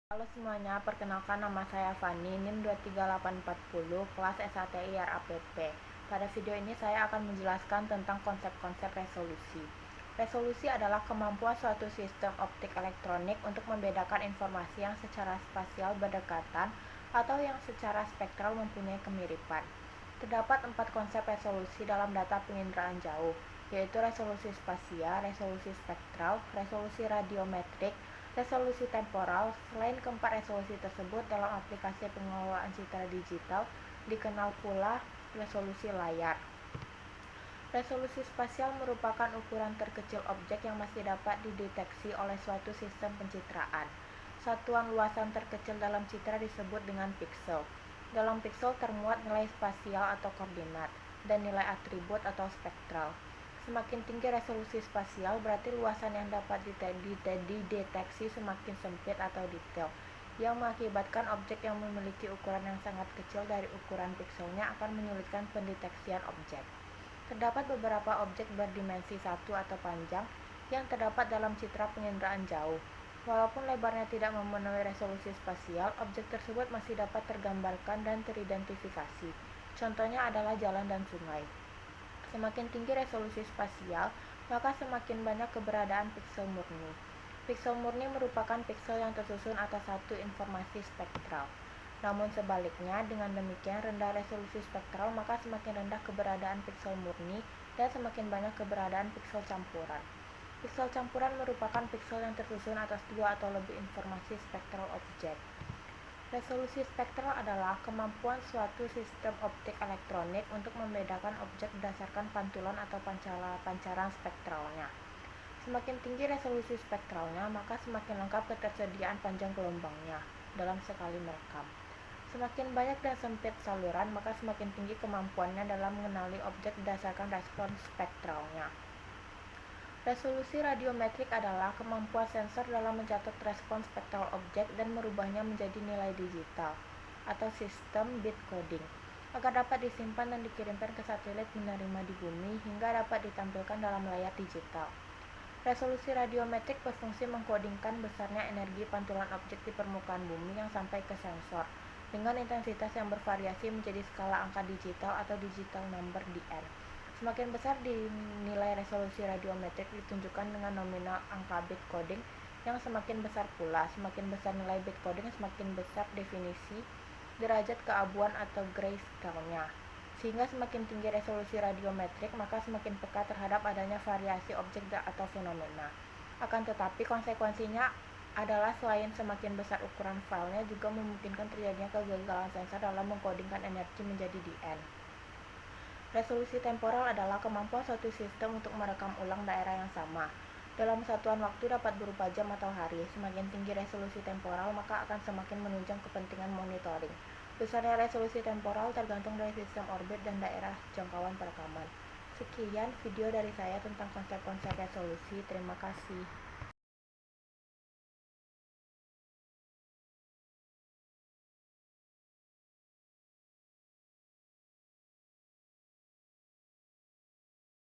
Halo semuanya, perkenalkan nama saya Fani, NIM 23840, kelas SATI RAPP. Pada video ini saya akan menjelaskan tentang konsep-konsep resolusi. Resolusi adalah kemampuan suatu sistem optik elektronik untuk membedakan informasi yang secara spasial berdekatan atau yang secara spektral mempunyai kemiripan. Terdapat 4 konsep resolusi dalam data penginderaan jauh, yaitu resolusi spasial, resolusi spektral, resolusi radiometrik, resolusi temporal. Selain keempat resolusi tersebut, dalam aplikasi pengelolaan citra digital dikenal pula resolusi layar. Resolusi spasial merupakan ukuran terkecil objek yang masih dapat dideteksi oleh suatu sistem pencitraan. Satuan luasan terkecil dalam citra disebut dengan piksel. Dalam piksel termuat nilai spasial atau koordinat, dan nilai atribut atau spektral. Semakin tinggi resolusi spasial, berarti luasan yang dapat dideteksi semakin sempit atau detail, yang mengakibatkan objek yang memiliki ukuran yang sangat kecil dari ukuran pikselnya akan menyulitkan pendeteksian objek. Terdapat beberapa objek berdimensi 1 atau panjang yang terdapat dalam citra penginderaan jauh. Walaupun lebarnya tidak memenuhi resolusi spasial, objek tersebut masih dapat tergambarkan dan teridentifikasi. Contohnya adalah jalan dan sungai. Semakin tinggi resolusi spasial, maka semakin banyak keberadaan piksel murni. Piksel murni merupakan piksel yang tersusun atas satu informasi spektral. Namun sebaliknya, dengan demikian rendah resolusi spektral, maka semakin rendah keberadaan piksel murni dan semakin banyak keberadaan piksel campuran. Piksel campuran merupakan piksel yang tersusun atas 2 atau lebih informasi spektral objek. Resolusi spektral adalah kemampuan suatu sistem optik elektronik untuk membedakan objek berdasarkan pantulan atau pancaran spektralnya. Semakin tinggi resolusi spektralnya, maka semakin lengkap ketersediaan panjang gelombangnya dalam sekali merekam. Semakin banyak dan sempit saluran, maka semakin tinggi kemampuannya dalam mengenali objek berdasarkan respons spektralnya. Resolusi radiometrik adalah kemampuan sensor dalam mencatat respons spektral objek dan merubahnya menjadi nilai digital, atau sistem bit coding, agar dapat disimpan dan dikirimkan ke satelit penerima di bumi hingga dapat ditampilkan dalam layar digital. Resolusi radiometrik berfungsi mengkodingkan besarnya energi pantulan objek di permukaan bumi yang sampai ke sensor, dengan intensitas yang bervariasi menjadi skala angka digital atau digital number (DN). Semakin besar nilai resolusi radiometrik ditunjukkan dengan nominal angka bit coding yang semakin besar pula. Semakin besar nilai bit coding, semakin besar definisi derajat keabuan atau grayscale-nya. Sehingga semakin tinggi resolusi radiometrik, maka semakin peka terhadap adanya variasi objek atau fenomena. Akan tetapi konsekuensinya adalah selain semakin besar ukuran filenya, juga memungkinkan terjadinya kegagalan sensor dalam mengkodingkan energi menjadi DN. Resolusi temporal adalah kemampuan suatu sistem untuk merekam ulang daerah yang sama. Dalam satuan waktu dapat berupa jam atau hari. Semakin tinggi resolusi temporal, maka akan semakin menunjang kepentingan monitoring. Besarnya resolusi temporal tergantung dari sistem orbit dan daerah jangkauan perekaman. Sekian video dari saya tentang konsep-konsep resolusi. Terima kasih.